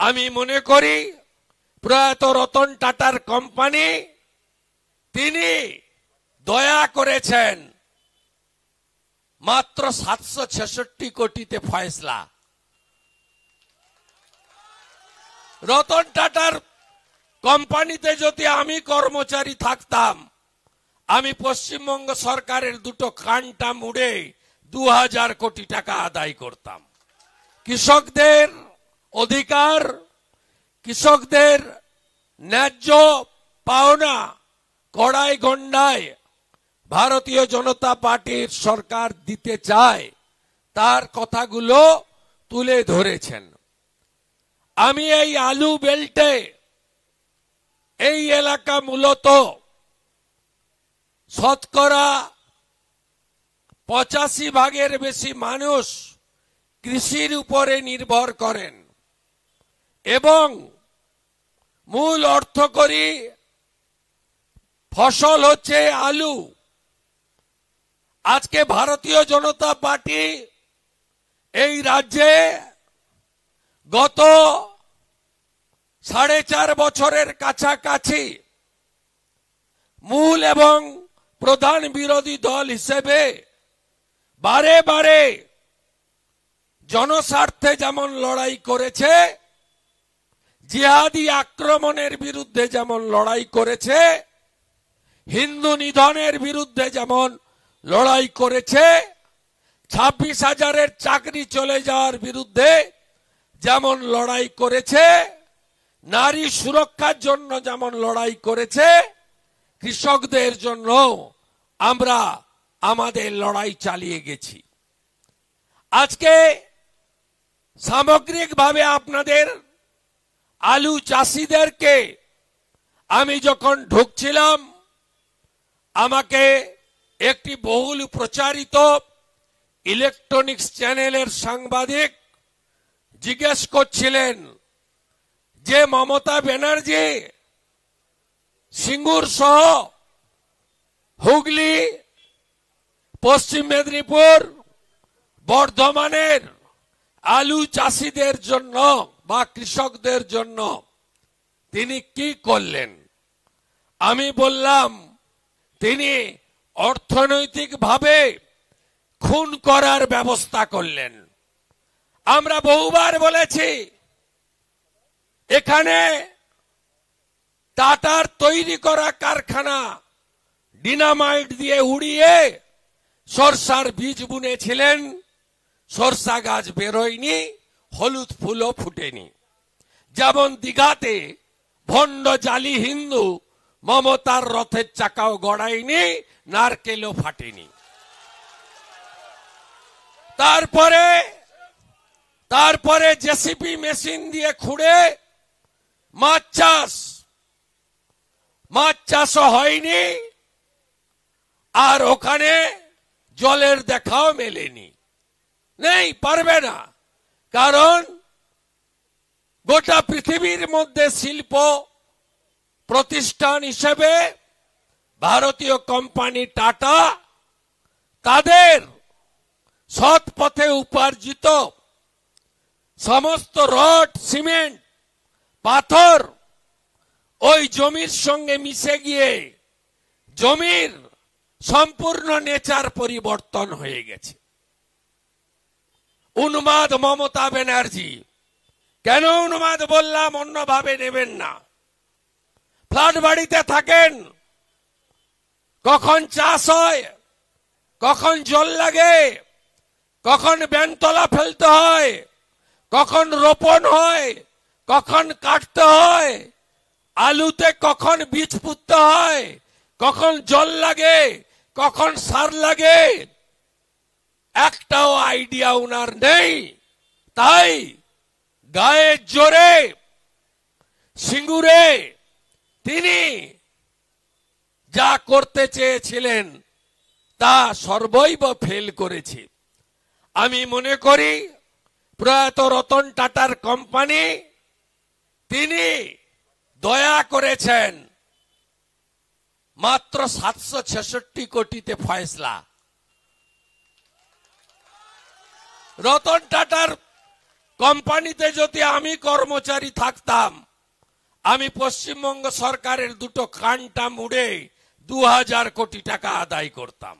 আমি মনে করি প্রয়াত রতন টাটার কোম্পানি তিনি দয়া করেছেন মাত্র 766 কোটিতে ফয়সলা। রতন টাটার কোম্পানিতে যদি আমি কর্মচারী থাকতাম, আমি পশ্চিমবঙ্গ সরকারের দুটো কানটা মুড়ে 2000 কোটি টাকা আদায় করতাম। কৃষকদের অধিকার, কৃষকদের ন্যায্য পাওনা কড়াই গন্ডায় ভারতীয় জনতা পার্টির সরকার দিতে চায়, তার কথাগুলো তুলে ধরেছেন। আমি এই আলু বেল্টে, এই এলাকা মূলত শতকরা 85% বেশি মানুষ কৃষির উপরে নির্ভর করেন এবং মূল অর্থকরী ফসল হচ্ছে আলু। আজকে ভারতীয় জনতা পার্টি এই রাজ্যে গত 4.5 বছরের কাছাকাছি মূল এবং প্রধান বিরোধী দল হিসেবে বারে বারে জনস্বার্থে যেমন লড়াই করেছে, জিহাদি আক্রমণের বিরুদ্ধে যেমন লড়াই করেছে, হিন্দু নিধনের বিরুদ্ধে যেমন লড়াই করেছে, 26,000-এর চাকরি চলে যাওয়ার বিরুদ্ধে যেমন লড়াই করেছে, নারী সুরক্ষার জন্য যেমন লড়াই করেছে, কৃষকদের জন্য আমরা আমাদের লড়াই চালিয়ে গেছি। আজকে সামগ্রিকভাবে আপনাদের আলু চাষিদেরকে আমি যখন ঢুকছিলাম, আমাকে একটি বহুল প্রচারিত ইলেকট্রনিক্স চ্যানেলের সাংবাদিক জিজ্ঞেস করছিলেন যে মমতা ব্যানার্জি সিঙ্গুর সহ হুগলি, পশ্চিম মেদিনীপুর, বর্ধমানের আলু চাষিদের জন্য বা কৃষকদের জন্য তিনি কি করলেন। আমি বললাম তিনি অর্থনৈতিকভাবে খুন করার ব্যবস্থা করলেন। আমরা বহুবার বলেছি এখানে টাটার তৈরি করা কারখানা ডিনামাইট দিয়ে উড়িয়ে সরষার বীজ বুনেছিলেন, সরষা গাছ বেরোয়নি, হলুদ ফুলও ফুটেনি। যেমন দীঘাতে ভণ্ড জালি হিন্দু মমতার রথের চাকাও গড়ায়নি, নারকেলও ফাটেনি। তারপরে জেসিপি মেশিন দিয়ে খুঁড়ে মাছ চাষও হয়নি, আর ওখানে জলের দেখাও মেলেনি। নেই, পারবে না, কারণ গোটা পৃথিবীর মধ্যে শিল্প প্রতিষ্ঠান হিসেবে ভারতীয় কোম্পানি টাটা তাদের সৎ পথে উপার্জিত সমস্ত রড, সিমেন্ট, পাথর ওই জমির সঙ্গে মিশে গিয়ে জমির সম্পূর্ণ নেচার পরিবর্তন হয়ে গেছে। উন্মাদ মমতা ব্যানার্জি। কেন উন্মাদ বললাম, অন্যভাবে নেবেন না। ফ্ল্যাট বাড়িতে থাকেন, কখন চাষ হয়, কখন জল লাগে, কখন ব্যানতলা ফেলতে হয়, কখন রোপণ হয়, কখন কাটতে হয়, আলুতে কখন বীজ পুঁততে হয়, কখন জল লাগে, কখন সার লাগে, একটাও আইডিয়া উনার নেই। তাই গায়ের জোরে সিঙ্গুরে তিনি যা করতে চেয়েছিলেন তা সর্বৈব ফেল করেছে। আমি মনে করি প্রয়াত রতন টাটার কোম্পানি তিনি দয়া করেছেন মাত্র 766 কোটিতে ফয়সলা। রতন টাটার কোম্পানিতে যদি আমি কর্মচারী থাকতাম, আমি পশ্চিমবঙ্গ সরকারের দুটো কানটা মুড়ে 2000 কোটি টাকা আদায় করতাম।